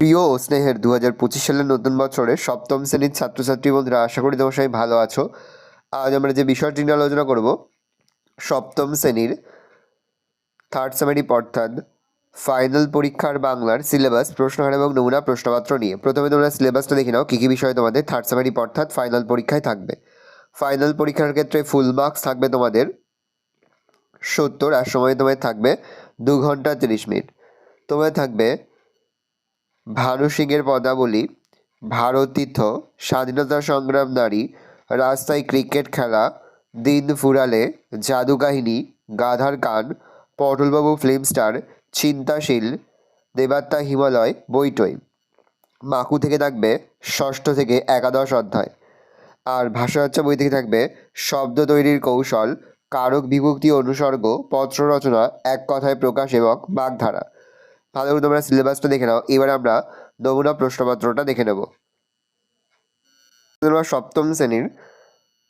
প্রিয় ও স্নেহের 2025 সালের নতুন বছরে সপ্তম শ্রেণীর ছাত্রছাত্রী বন্ধুরা, আশা করি তোমার সবাই ভালো আছো। আজ আমরা যে বিষয়টি নিয়ে আলোচনা করব সপ্তম শ্রেণীর থার্ড সেমিস্টার অর্থাৎ ফাইনাল পরীক্ষার বাংলার সিলেবাস, প্রশ্নহার এবং নমুনা প্রশ্নপত্র নিয়ে। প্রথমে তোমরা সিলেবাসটা দেখে নাও, কী কী বিষয় তোমাদের থার্ড সেমিস্টার অর্থাৎ ফাইনাল পরীক্ষায় থাকবে। ফাইনাল পরীক্ষার ক্ষেত্রে ফুল মার্কস থাকবে তোমাদের 70, আর সময় তোমাদের থাকবে 2 ঘন্টা 30 মিনিট। তোমাদের থাকবে ভানু সিংয়ের পদাবলী, ভারতীর্থ, স্বাধীনতা সংগ্রাম নারী, রাস্তায় ক্রিকেট খেলা, দিন ফুরালে, জাদুকাহিনী, গাধার কান, পটলবাবু ফিল্ম স্টার, চিন্তাশীল, দেবাত্মা হিমালয়, বইটই। মাকু থেকে থাকবে 6ষ্ঠ থেকে একাদশ অধ্যায়। আর ভাষাচর্চা বই থেকে থাকবে শব্দ তৈরির কৌশল, কারক বিভক্তি অনুসর্গ, পত্র রচনা, এক কথায় প্রকাশ এবং বাগধারা। ভালো করে তোমরা সিলেবাসটা দেখে নাও। এবার আমরা নমুনা প্রশ্নপত্রটা দেখে নেব। তোমরা সপ্তম শ্রেণীর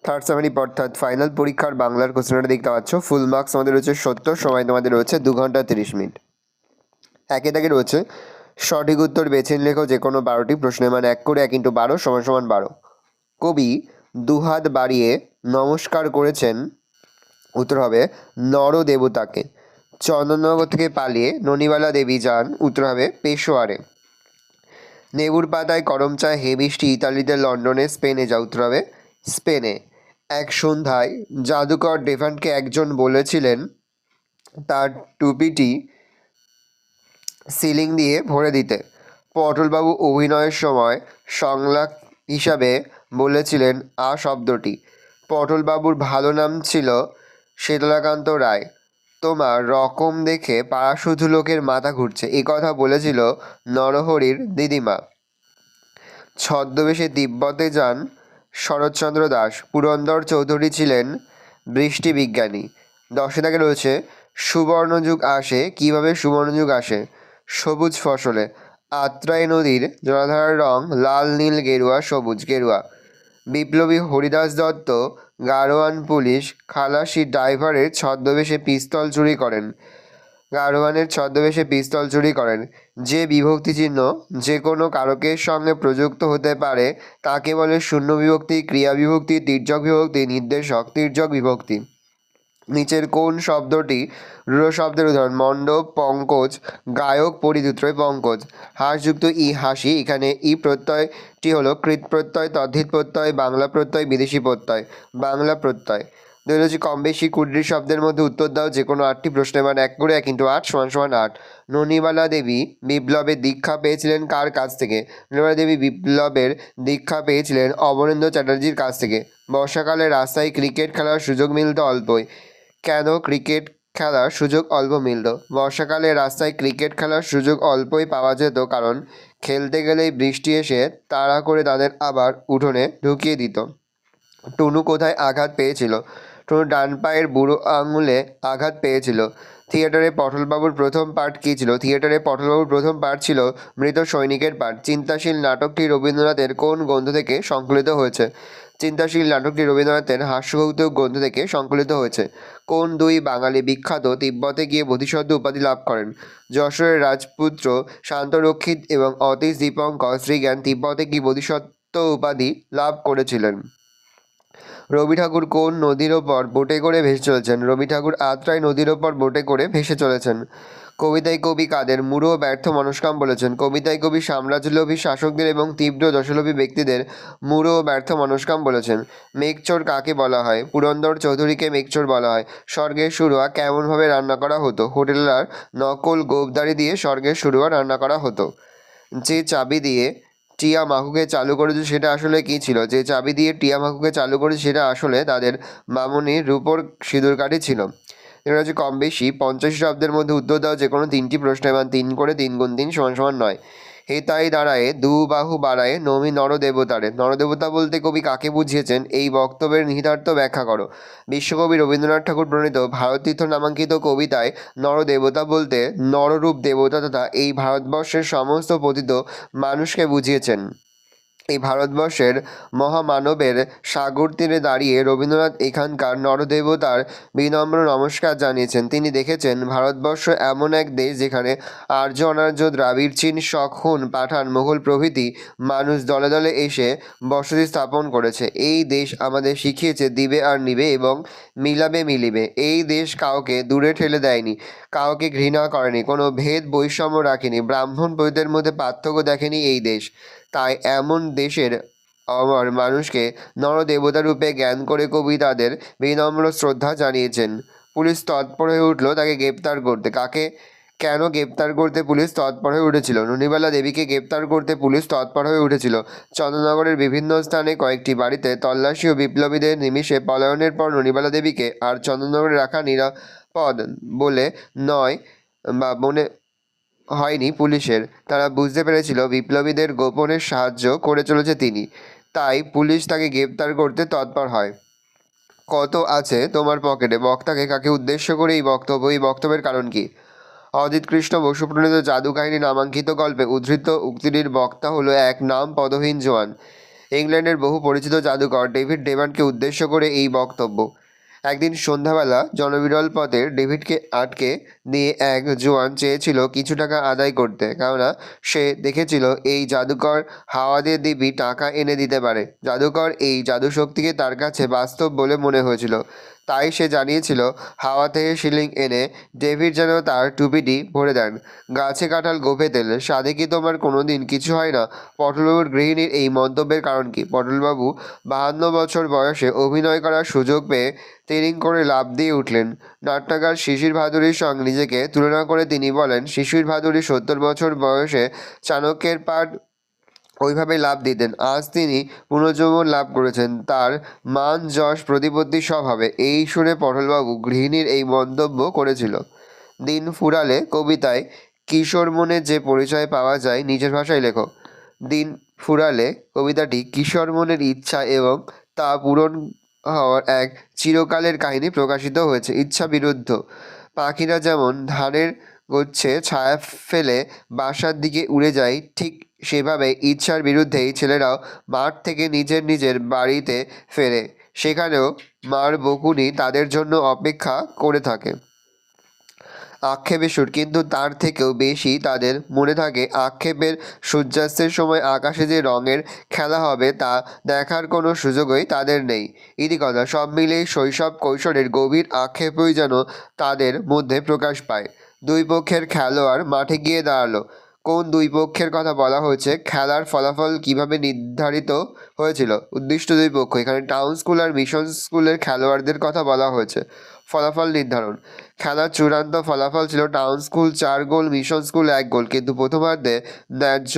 থার্ড সেমিস্টার অর্থাৎ ফাইনাল পরীক্ষার বাংলার কোশ্চেনটা দেখতে পাচ্ছ। ফুল মার্কস আমাদের রয়েছে 70, সময় তোমাদের রয়েছে 2 ঘন্টা 30 মিনিট। একে দাগে রয়েছে সঠিক উত্তর বেছে লেখো যে কোনো 12টি প্রশ্নের মান 1 করে 1 × 12 = 12। কবি দুহাত বাড়িয়ে নমস্কার করেছেন, উত্তর হবে নর দেবতাকে। চন্দননগর থেকে পালিয়ে ননিবালা দেবী যান, উত্তর হবে পেশোয়ারে। নেবুর পাতায় করম চায় হে বৃষ্টি, ইতালিতে লন্ডনে স্পেনে যা, উত্তর হবে স্পেনে। এক সন্ধ্যায় জাদুকর ডেভানকে একজন বলেছিলেন তার টুপিটি সিলিং দিয়ে ভরে দিতে। পটলবাবু অভিনয়ের সময় সংলাপ হিসাবে বলেছিলেন আ শব্দটি। পটলবাবুর ভালো নাম ছিল শীতলাকান্ত রায়। তোমার রকম দেখে পাড়া শুধু লোকের মাথা ঘুরছে, এ কথা বলেছিল নরহরির দিদিমা। ছদ্মবেশে তিব্বতে যান শরৎচন্দ্র দাস। পুরন্দর চৌধুরী ছিলেন বৃষ্টি বিজ্ঞানী। 10 দাগে রয়েছে সুবর্ণযুগ আসে, কিভাবে সুবর্ণযুগ আসে? সবুজ ফসলে। আত্রাই নদীর জলাধারার রং লাল, নীল, গেরুয়া, সবুজ, গেরুয়া। বিপ্লবী হরিদাস দত্ত গাড়োয়ান পুলিশ খালাসি ড্রাইভারের ছদ্মবেশে পিস্তল চুরি করেন। গাড়োয়ানের ছদ্মবেশে পিস্তল চুরি করেন। যে বিভক্তি চিহ্ন যে কোনো কারকের সঙ্গে প্রযুক্ত হতে পারে তাকে বলে শূন্য বিভক্তি, ক্রিয়া বিভক্তি, তির্যক বিভক্তি, নির্দেশক, তির্যক বিভক্তি। নিচের কোন শব্দটি রূঢ় শব্দের উদাহরণ? মণ্ডপ, পঙ্কজ, গায়ক, পরিধূত্রয়, পঙ্কজ। হাসযুক্ত ই হাসি, এখানে ই প্রত্যয়টি হলো কৃত প্রত্যয়, তদ্ধিত প্রত্যয়, বাংলা প্রত্যয়, বিদেশি প্রত্যয়, বাংলা প্রত্যয়। রয়েছে কম বেশি 20টি শব্দের মধ্যে উত্তর দাও যে কোনো 8টি প্রশ্নের মান 1 করে 1 × 8 = 8। ননিবালা দেবী বিপ্লবের দীক্ষা পেয়েছিলেন কার কাছ থেকে? ননিবালা দেবী বিপ্লবের দীক্ষা পেয়েছিলেন অবনীন্দ্র চ্যাটার্জির কাছ থেকে। বর্ষাকালে রাস্তায় ক্রিকেট খেলার সুযোগ মিলত অল্পই। কেন ক্রিকেট খেলার সুযোগ অল্প মিলত? বর্ষাকালে রাস্তায় ক্রিকেট খেলার সুযোগ অল্পই পাওয়া যেত, কারণ খেলতে গেলেই বৃষ্টি এসে তাড়া করে তাদের আবার উঠোনে ঢুকিয়ে দিত। টুনু কোথায় আঘাত পেয়েছিল? টুনু ডান পায়ের বুড়ো আঙুলে আঘাত পেয়েছিল। থিয়েটারে পটলবাবুর প্রথম পাঠ কী ছিল? থিয়েটারে পটলবাবুর প্রথম পাঠ ছিল মৃত সৈনিকের পাঠ। চিন্তাশীল নাটকটি রবীন্দ্রনাথের কোন গ্রন্থ থেকে সংকলিত হয়েছে? চিন্তাশীল নাটকটি রবীন্দ্রনাথের হাস্যকৌতুক গ্রন্থ থেকে সংকলিত হয়েছে। কোন দুই বাঙালি বিখ্যাত তিব্বতে গিয়ে বোধিসত্ত্ব উপাধি লাভ করেন? যশোরের রাজপুত্র শান্তরক্ষিত এবং অতীশ দীপঙ্কর শ্রীজ্ঞান তিব্বতে গিয়ে বোধিসত্ত্ব উপাধি লাভ করেছিলেন। রবি ঠাকুর কোন নদীর ওপর বোটে করে ভেসে চলেছেন? রবি ঠাকুর আত্রাই নদীর ওপর বোটে করে ভেসে চলেছেন। কবিতায় কবি কাদের মূঢ় ব্যর্থ মনস্কাম বলেছেন? কবিতায় কবি সাম্রাজ্যলোভী শাসকদের এবং তীব্র যশলোভী ব্যক্তিদের মূঢ় ও ব্যর্থ মনস্কাম বলেছেন। মেঘচোর কাকে বলা হয়? পুরন্দর চৌধুরীকে মেঘচোর বলা হয়। স্বর্গের শুরুয়া কেমনভাবে রান্না করা হতো? হোটেলার নকল গোঁফদাড়ি দিয়ে স্বর্গের শুরুয়া রান্না করা হতো। যে চাবি দিয়ে টিয়া মাকুকে চালু করেছে সেটা আসলে কী ছিল? যে চাবি দিয়ে টিয়া মাকুকে চালু করেছে সেটা আসলে তাদের মামনির রূপোর সিঁদুর কাঠি ছিল। এবার হচ্ছে কম বেশি 85 শব্দের মধ্যে উত্তর দাও যে কোনো 3টি প্রশ্নের মান 3 করে 3 × 3 = 9। হেতাই দাঁড়ায়ে দু বাহু বাড়ায়ে নমি নরদেবতারে। নরদেবতা বলতে কবি কাকে বুঝিয়েছেন? এই বক্তব্যের নিহিতার্থ ব্যাখ্যা করো। বিশ্বকবি রবীন্দ্রনাথ ঠাকুর প্রণীত ভারতীর্থ নামাঙ্কিত কবিতায় নরদেবতা বলতে নররূপ দেবতা তথা এই ভারতবর্ষের সমস্ত পতিত মানুষকে বুঝিয়েছেন। এই ভারতবর্ষের মহামানবের সাগর তীরে দাঁড়িয়ে রবীন্দ্রনাথ এখানকার নরদেবতার বিনম্র নমস্কার জানিয়েছেন। তিনি দেখেছেন ভারতবর্ষ এমন এক দেশ যেখানে আর্য অনার্য দ্রাবিড় চীন শক হুন পাঠান মুঘল প্রভৃতি মানুষ দলে দলে এসে বসতি স্থাপন করেছে। এই দেশ আমাদের শিখিয়েছে দিবে আর নিবে এবং মিলাবে মিলিবে। এই দেশ কাউকে দূরে ঠেলে দেয়নি, কাউকে ঘৃণা করেনি, কোনো ভেদ বৈষম্য রাখেনি, ব্রাহ্মণ পতিতের মধ্যে পার্থক্য দেখেনি এই দেশ। তাই এমন দেশের আমার মানুষকে নরদেবতা রূপে জ্ঞান করে কবি তাদের বিনম্র শ্রদ্ধা জানিয়েছেন। পুলিশ তৎপর হয়ে উঠল তাকে গ্রেপ্তার করতে। কেন গ্রেপ্তার করতে পুলিশ তৎপর হয়ে উঠেছিল? ননিবালা দেবীকে গ্রেপ্তার করতে পুলিশ তৎপর হয়ে উঠেছিল। চন্দ্রনগরের বিভিন্ন স্থানে কয়েকটি বাড়িতে তল্লাশি ও বিপ্লবীদের নিমিষে পলায়নের পর ননিবালা দেবীকে আর চন্দ্রনগরে রাখা নিরাপদ বলে নয় বা মনে হয়নি পুলিশের। তারা বুঝতে পেরেছিল বিপ্লবীদের গোপনে সাহায্য করে চলেছে তিনি, তাই পুলিশ তাকে গ্রেপ্তার করতে তৎপর হয়। কত আছে তোমার পকেটে? বক্তাকে কাকে উদ্দেশ্য করে এই বক্তব্য? এই বক্তব্যের কারণ কি? অজিত কৃষ্ণ বসু প্রণীত জাদু কাহিনী নামাঙ্কিত গল্পে উদ্ধৃত উক্তিটির বক্তা হলো এক নাম পদহীন জোয়ান। ইংল্যান্ডের বহু পরিচিত জাদুকর ডেভিড ডেভানকে উদ্দেশ্য করে এই বক্তব্য। একদিন সন্ধ্যাবেলা জনবিরল পথে ডেভিডকে আটকে দিয়ে এক জোয়ান চেয়েছিল কিছু টাকা আদায় করতে, কেননা সে দেখেছিল এই জাদুকর হাওয়া দিয়ে দিব্যি টাকা এনে দিতে পারে। জাদুকর এই জাদুশক্তিকে তার কাছে বাস্তব বলে মনে হয়েছিল, তাই সে জানিয়েছিল হাওয়া থেকে শিলিং এনে ডেভিড যেন তার টুপিটি ভরে দেন। গাছে কাঁঠাল গোফে তেল, সাধে কি তোমার কোনো দিন কিছু হয় না? পটলবাবুর গৃহিণীর এই মন্তব্যের কারণ কি? পটলবাবু 52 বছর বয়সে অভিনয় করার সুযোগ পেয়ে তিরিং করে লাফ দিয়ে উঠলেন। নাট্যকার শিশির ভাদুড়ির সঙ্গে নিজেকে তুলনা করে তিনি বলেন, শিশির ভাদুড়ি 70 বছর বয়সে চাণক্যের পাঠ ওইভাবে লাভ দিতেন। আজ তিনি পুনর্যৌবন লাভ করেছেন, তার মান যশ প্রতিপত্তি সব হবে। এই শুনে পটলবাবু গৃহিণীর এই মন্তব্য করেছিল। দিন ফুরালে কবিতায় কিশোর মনে যে পরিচয় পাওয়া যায়, নিজের ভাষায় লেখো। দিন ফুরালে কবিতাটি কিশোর মনের ইচ্ছা এবং তা পূরণ হওয়ার এক চিরকালের কাহিনী প্রকাশিত হয়েছে। ইচ্ছা বিরুদ্ধ। পাখিরা যেমন ধানের গুচ্ছে ছায়া ফেলে বাসার দিকে উড়ে যায়, ঠিক সেভাবে ইচ্ছার বিরুদ্ধেই ছেলেরাও মাঠ থেকে নিজের নিজের বাড়িতে ফেরে। সেখানেও মার বকুনি তাদের জন্য অপেক্ষা করে থাকে। আক্ষেপের সুর, কিন্তু তার থেকেও বেশি তাদের মনে থাকে আক্ষেপের সূর্যাস্তের সময় আকাশে যে রঙের খেলা হবে তা দেখার কোনো সুযোগই তাদের নেই। ইতিকথা সব মিলিয়ে শৈশব কৈশোরের গভীর আক্ষেপই যেন তাদের মধ্যে প্রকাশ পায়। দুই পক্ষের খেলোয়াড় মাঠে গিয়ে দাঁড়ালো। কোন দুই পক্ষের কথা বলা হয়েছে? খেলার ফলাফল কিভাবে নির্ধারিত হয়েছিল? উদ্দিষ্ট দুই পক্ষ, এখানে টাউন স্কুল আর মিশন স্কুলের খেলোয়াড়দের কথা বলা হয়েছে। ফলাফল নির্ধারণ। খেলার চূড়ান্ত ফলাফল ছিল টাউন স্কুল 4 গোল, মিশন স্কুল 1 গোল, কিন্তু প্রথমার্ধে ন্যায্য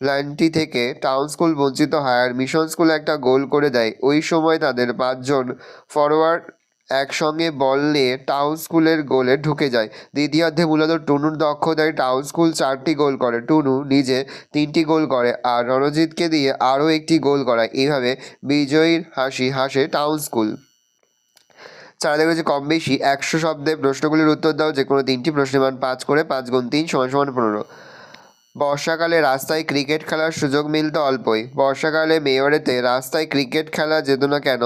প্ল্যানটি থেকে টাউন স্কুল বঞ্চিত হয় আর মিশন স্কুল একটা গোল করে দেয়। ওই সময় তাদের 5 জন ফরওয়ার্ড একসঙ্গে বল নিয়ে টাউন স্কুলের গোলে ঢুকে যায়। দ্বিতীয়ার্ধে মূলত টুনুর দক্ষতায় টাউন স্কুল 4টি গোল করে, টুনু নিজে 3টি গোল করে আর রণজিৎকে দিয়ে আরও একটি গোল করায়। এইভাবে বিজয়ীর হাসি হাসে টাউন স্কুল। চারা দেখেছে কম বেশি 100 শব্দে প্রশ্নগুলির উত্তর দাও। যে কোনো 3টি প্রশ্নের মান 5 করে, 5 গুণ 3 = 15। বর্ষাকালে রাস্তায় ক্রিকেট খেলার সুযোগ মিলত অল্পই। বর্ষাকালে মেয়রেতে রাস্তায় ক্রিকেট খেলা যেত না কেন?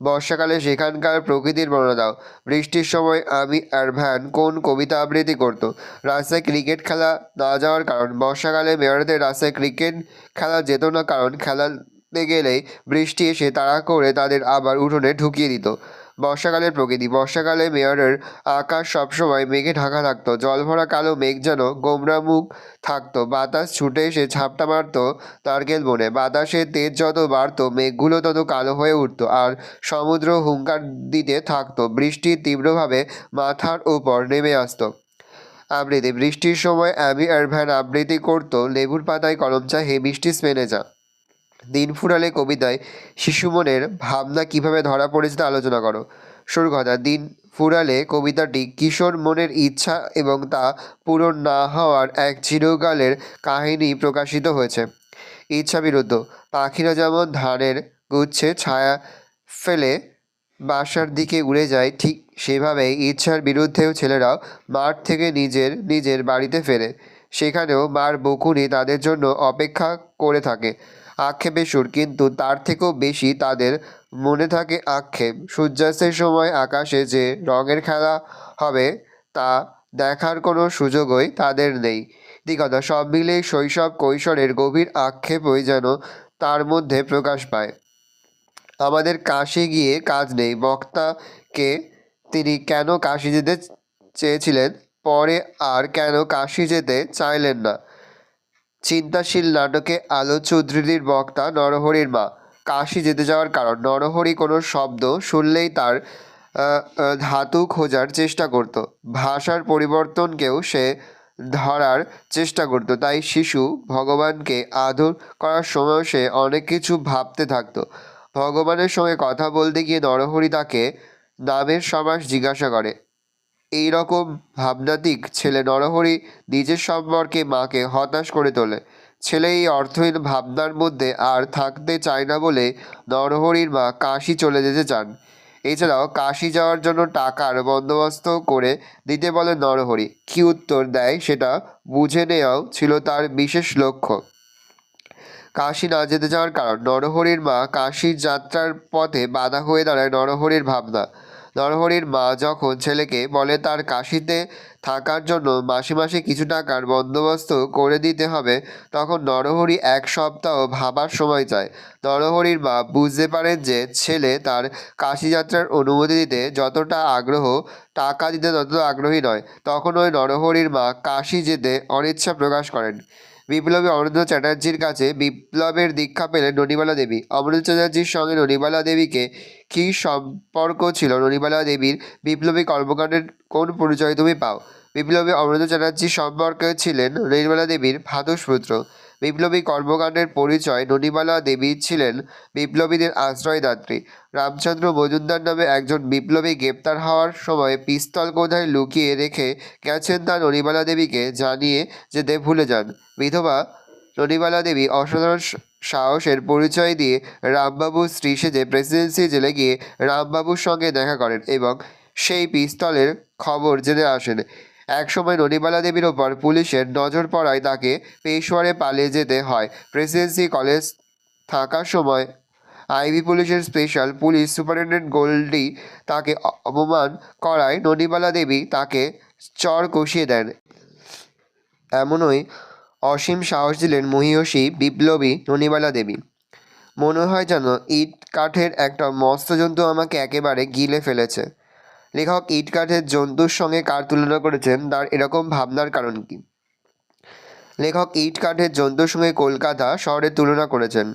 বর্ষাকালে সেখানকার প্রকৃতির বর্ণনা দাও। বৃষ্টির সময় আমি আর ভ্যান কোন কবিতা আবৃত্তি করত? রাস্তায় ক্রিকেট খেলা না যাওয়ার কারণ। বর্ষাকালে মেয়রেতে রাস্তায় ক্রিকেট খেলা যেত না কারণ খেলাতে গেলেই বৃষ্টি এসে তাড়া করে তাদের আবার উঠোনে ঢুকিয়ে দিত। বর্ষাকালের প্রকৃতি। বর্ষাকালে মেয়রের আকাশ সবসময় মেঘে ঢাকা থাকতো। জলভরা কালো মেঘ যেন গোমরা মুখ থাকতো। বাতাস ছুটে এসে ঝাপটা মারত নারকেল বনে। বাতাসের তেজ যত বাড়তো মেঘগুলো তত কালো হয়ে উঠত আর সমুদ্র হুঙ্কার দিতে থাকতো। বৃষ্টি তীব্রভাবে মাথার ওপর নেমে আসতো। আবৃত্তি। বৃষ্টির সময় অ্যামি আর ভ্যান আবৃত্তি করতো, লেবুর পাতায় কলম চা, হে বৃষ্টি স্পেনে যা। দিন ফুরালে কবিতায় শিশু মনের ভাবনা কিভাবে ধরা পড়েছে তা আলোচনা করো। শুরু কথা। দিন ফুরালে কবিতাটি কিশোর মনের ইচ্ছা এবং তা পূরণ না হওয়ার এক চিরকালের কাহিনী প্রকাশিত হয়েছে। ইচ্ছা বিরুদ্ধ। পাখিরা যেমন ধানের গুচ্ছে ছায়া ফেলে বাসার দিকে উড়ে যায়, ঠিক সেভাবেই ইচ্ছার বিরুদ্ধেও ছেলেরাও মাঠ থেকে নিজের নিজের বাড়িতে ফেরে। সেখানেও মার বকুনি তাদের জন্য অপেক্ষা করে থাকে। আক্ষেপের সুর, কিন্তু তার থেকেও বেশি তাদের মনে থাকে আক্ষেপ। সূর্যাস্তের সময় আকাশে যে রঙের খেলা হবে তা দেখার কোনো সুযোগই তাদের নেই। কথা সব মিলিয়ে শৈশব কৈশোরের গভীর আক্ষেপই যেন তার মধ্যে প্রকাশ পায়। আমাদের কাশি গিয়ে কাজ নেই বক্তাকে তিনি কেন কাশি যেতে চেয়েছিলেন, পরে আর কেন কাশি যেতে চাইলেন না। চিন্তাশীল নাটকে আলোচ্য উদ্ধৃতির বক্তা নরহরির মা। কাশি যেতে যাওয়ার কারণ, নরহরি কোনো শব্দ শুনলেই তার ধাতু খোঁজার চেষ্টা করত। ভাষার পরিবর্তনকেও সে ধরার চেষ্টা করত। তাই শিশু ভগবানকে আদর করার সময় সে অনেক কিছু ভাবতে থাকতো। ভগবানের সঙ্গে কথা বলতে গিয়ে নরহরি তাকে নামের সমাস জিজ্ঞাসা করে। এই রকম ভাবনাতিক ছেলে নরহরি নিজের সম্পর্কে মাকে হতাশ করে তোলে। ছেলে এই অর্থহীন ভাবনার মধ্যে আর থাকতে চায় না বলে নরহরির মা কাশী চলে যেতে চান। এছাড়াও কাশী যাওয়ার জন্য টাকার বন্দোবস্ত করে দিতে বলে নরহরি। কী উত্তর দেয় সেটা বুঝে নেওয়াও ছিল তার বিশেষ লক্ষ্য। কাশী না যেতে যাওয়ার কারণ, নরহরির মা কাশীর যাত্রার পথে বাধা হয়ে দাঁড়ায় নরহরির ভাবনা। নরহরির মা যখন ছেলেকে বলে তার কাশীতে থাকার জন্য মাসে মাসে কিছু টাকার বন্দোবস্ত করে দিতে হবে, তখন নরহরি এক সপ্তাহ ভাবার সময় চায়। নরহরির মা বুঝতে পারেন যে ছেলে তার কাশী যাত্রার অনুমতি দিতে যতটা আগ্রহ, টাকা দিতে ততটা আগ্রহী নয়। তখন ওই নরহরির মা কাশী যেতে অনিচ্ছা প্রকাশ করেন। বিপ্লবী অমরেন্দ্র চ্যাটার্জির কাছে বিপ্লবের দীক্ষা পেলেন ননিবালা দেবী। অমরেন্দ্র চ্যাটার্জির সঙ্গে ননিবালা দেবীকে কী সম্পর্ক ছিল? ননিবালা দেবীর বিপ্লবী কর্মকাণ্ডের কোন পরিচয় তুমি পাও? বিপ্লবী অমরেন্দ্র চ্যাটার্জির সম্পর্কে ছিলেন ননিবালা দেবীর ভ্রাতুষ্পুত্র। বিপ্লবী কর্মকাণ্ডের পরিচয়, ননিবালা দেবী ছিলেন বিপ্লবীদের আশ্রয়দাত্রী। রামচন্দ্র মজুমদার নামে একজন বিপ্লবী গ্রেপ্তার হওয়ার সময় পিস্তল কোথায় লুকিয়ে রেখে গেছেন তা ননিবালা দেবীকে জানিয়ে যেতে ভুলে যান। বিধবা ননিবালা দেবী অসাধারণ সাহসের পরিচয় দিয়ে রামবাবুর স্ত্রী সেজে প্রেসিডেন্সি জেলে গিয়ে রামবাবুর সঙ্গে দেখা করেন এবং সেই পিস্তলের খবর জেনে আসেন। একসময় ননিবালা দেবীর ওপর পুলিশের নজর পড়ায় তাকে পেশোয়ারে পালিয়ে যেতে হয়। প্রেসিডেন্সি কলেজ থাকার সময় আইভি পুলিশের স্পেশাল পুলিশ সুপারিনটেন্ডেন্ট গোল্ডি তাকে অপমান করায় ননিবালা দেবী তাকে চর কষিয়ে দেন। এমনই অসীম সাহস দিলেন মহীয়সী বিপ্লবী ননিবালা দেবী। মনে হয় যেন ইট কাঠের একটা মস্ত জন্তু আমাকে একেবারে গিলে ফেলেছে। লেখক ইট কাঠের জন্তুর সঙ্গে কার তুলনা করেছেন, তার এরকম ভাবনার কারণ কি? লেখক ইট কাঠের জন্তুর সঙ্গে কলকাতা শহরের তুলনা করেছেন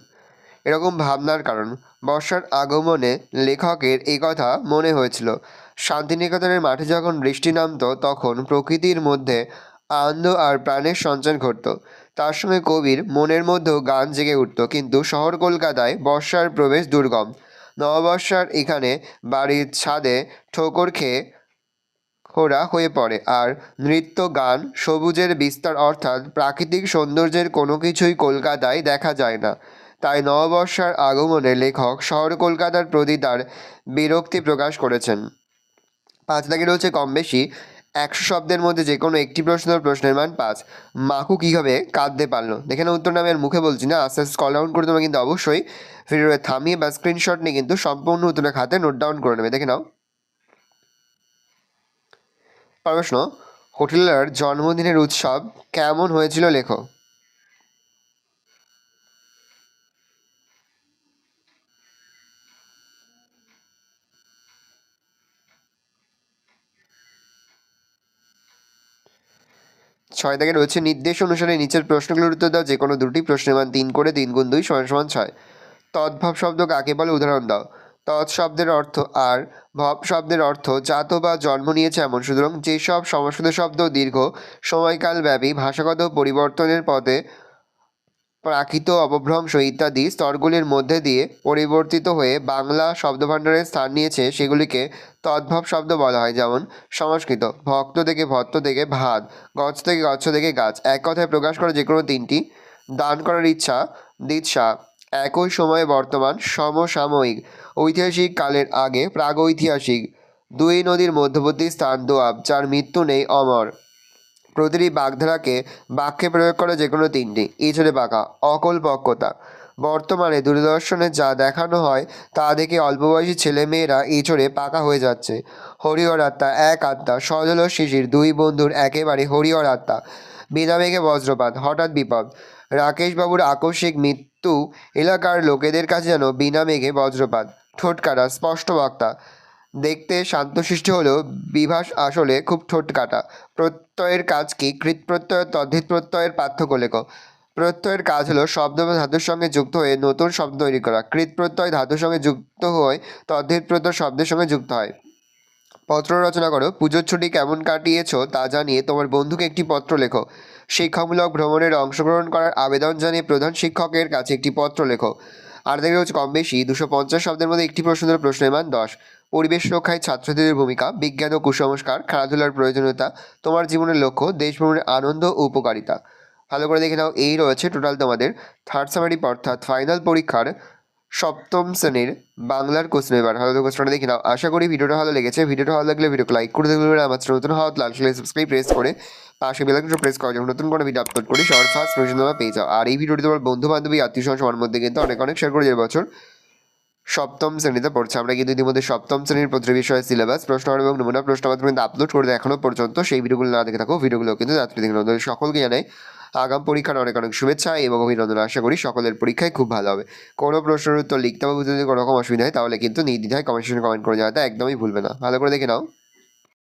এরকম ভাবনার কারণ, বর্ষার আগমনে লেখকের এই কথা মনে হয়েছিল। শান্তিনিকেতনের মাঠে যখন বৃষ্টি নামত তখন প্রকৃতির মধ্যে আনন্দ আর প্রাণের সঞ্চার ঘটত। তার সঙ্গে কবির মনের মধ্যেও গান জেগে উঠত। কিন্তু শহর কলকাতায় বর্ষার প্রবেশ দুর্গম। নববর্ষার এখানে বাড়ির ছাদে ঠোকর খেয়ে খোরা হয়ে পড়ে, আর নৃত্য, গান, সবুজের বিস্তার অর্থাৎ প্রাকৃতিক সৌন্দর্যের কোনো কিছুই কলকাতায় দেখা যায় না। তাই নববর্ষার আগমনে লেখক শহর কলকাতার প্রতি তার বিরক্তি প্রকাশ করেছেন। 5 দাগে রয়েছে কম বেশি 100 শব্দের মধ্যে যে কোনো একটি প্রশ্নের মান 5। মাকু কীভাবে কাঁদতে পারলো? দেখে না উত্তরটা আমি আর মুখে বলছি না, আস্তে আস্তে স্ক্রল ডাউন করে তোমরা কিন্তু অবশ্যই ভিডিওতে থামিয়ে বা স্ক্রিনশট নিয়ে কিন্তু সম্পূর্ণ উত্তরের খাতে নোট ডাউন করে নেবে। দেখে নাও। প্রশ্ন, হোটেলার জন্মদিনের উৎসব কেমন হয়েছিল লেখো। ছয় দাগে রয়েছে নির্দেশ অনুসারে নিচের প্রশ্নগুলোর উত্তর দাও। যে কোনো দুটি প্রশ্নের মান 3 করে 3 গুণ 2 = 6। তদ্ভব শব্দ কাকে বলে? উদাহরণ দাও। তৎ শব্দের অর্থ আর, ভব শব্দের অর্থ জাত বা জন্ম নিয়েছে এমন। সুতরাং যেসব সংস্কৃত শব্দ দীর্ঘ সময়কালব্যাপী ভাষাগত পরিবর্তনের পথে প্রাকৃত অপভ্রংশ ইত্যাদি স্তরগুলির মধ্যে দিয়ে পরিবর্তিত হয়ে বাংলা শব্দভাণ্ডারে স্থান নিয়েছে সেগুলিকে তদ্ভব শব্দ বলা হয়। যেমন সংস্কৃত ভক্ত থেকে ভত্ত থেকে ভাত, গচ্ছ থেকে গচ্ছ থেকে গাছ। এক কথায় প্রকাশ করা যে কোনো তিনটি। দান করার ইচ্ছা, দিৎসা। একই সময়ে বর্তমান, সমসাময়িক। ঐতিহাসিক কালের আগে, প্রাগৈতিহাসিক। দুই নদীর মধ্যবর্তী স্থান, দোয়াব। যার মৃত্যু নেই, অমর। প্রতিটি বাগধারাকে বাক্যে প্রয়োগ করে যে কোনো তিনটি। ইঁচড়ে পাকা, অকল্পক্কতা। বর্তমানে দূরদর্শনে যা দেখানো হয় তা দেখে অল্পবয়সী ছেলেমেয়েরা ইঁচড়ে পাকা হয়ে যাচ্ছে। হরিহর আত্মা, এক আত্মা, সজল ও শিশির, দুই বন্ধুর একেবারে হরিহর আত্মা। বিনা মেঘে বজ্রপাত, হঠাৎ বিপদ। রাকেশবাবুর আকস্মিক মৃত্যু এলাকার লোকেদের কাছে যেন বিনা মেঘে বজ্রপাত। ঠোঁটকাটা, স্পষ্ট বক্তা। দেখতে শান্তশিষ্ট হলেও বিভাস আসলে খুব ঠোঁটকাটা। প্রত্যয়ের কাজ কি? কৃৎ প্রত্যয়, তদ্ধিত প্রত্যয়ের পার্থক্য লেখ। প্রত্যয়ের কাজ হলো শব্দ বা ধাতুর সঙ্গে যুক্ত হয়ে নতুন শব্দ তৈরি করা। কৃৎ প্রত্যয় ধাতুর সঙ্গে যুক্ত হয়ে তদ্ধিত প্রত্যয় শব্দের সঙ্গে যুক্ত হয়। পত্র রচনা করো। পুজোর ছুটি কেমন কাটিয়েছো তা জানিয়ে তোমার বন্ধুকে একটি পত্র লেখো। শিক্ষামূলক ভ্রমণের অংশগ্রহণ করার আবেদন জানিয়ে প্রধান শিক্ষকের কাছে একটি পত্র লেখো। আর দেখে হচ্ছে কম বেশি 250 শব্দের মধ্যে একটি প্রশ্ন ধরে প্রশ্নের মান 10। পরিবেশ রক্ষায় ছাত্রছাত্রীদের ভূমিকা, বিজ্ঞান ও কুসংস্কার, খেলাধুলার প্রয়োজনীয়তা, তোমার জীবনের লক্ষ্য, দেশ ভ্রমণের আনন্দ ও উপকারিতা। ভালো করে দেখে নাও, এই রয়েছে টোটাল তোমাদের থার্ড সামারি অর্থাৎ ফাইনাল পরীক্ষার সপ্তম শ্রেণীর বাংলার কোশ্চেন। এবার ভালো কোশ্চেনটা দেখে নাও। আশা করি ভিডিওটা ভালো লেগেছে। ভিডিওটা ভালো লাগলে ভিডিওকে লাইক করে দেবেন। আমার নতুন হওয়া লাল কালার সাবস্ক্রাইব প্রেস করে পাশে বেল আইকনটা প্রেস করে যখন নতুন কোনো ভিডিও আপলোড করি সবার ফার্স্ট নোটিফিকেশন তোমরা পেয়ে যাও। আর এই ভিডিওটি তোমার বন্ধু বান্ধবী আত্মীয় স্বজন সবার মধ্যে কিন্তু অনেক অনেক শেয়ার করে যে বছর সপ্তম শ্রেণীতে পড়ছে। আমরা কিন্তু ইতিমধ্যে সপ্তম শ্রেণীর প্রতিটি বিষয়ের সিলেবাস, প্রশ্ন এবং নমুনা প্রশ্নপত্র কিন্তু আপলোড করে এখনো পর্যন্ত। সেই ভিডিওগুলো না দেখে থাকো, ভিডিওগুলো কিন্তু রাত্রি দেখে নাও। সকলকে জানাই আগাম পরীক্ষার অনেক অনেক শুভেচ্ছা এবং অভিনন্দন। আশা করি সকলের পরীক্ষায় খুব ভালো হবে। কোনো প্রশ্নের উত্তর লিখতে বা বুঝতে যদি কোনো রকম অসুবিধা হয় তাহলে কিন্তু নির্দ্বিধায় কমেন্ট সেকশনে কমেন্ট করে জানাতে একদমই ভুলবে না। ভালো করে দেখে নাও।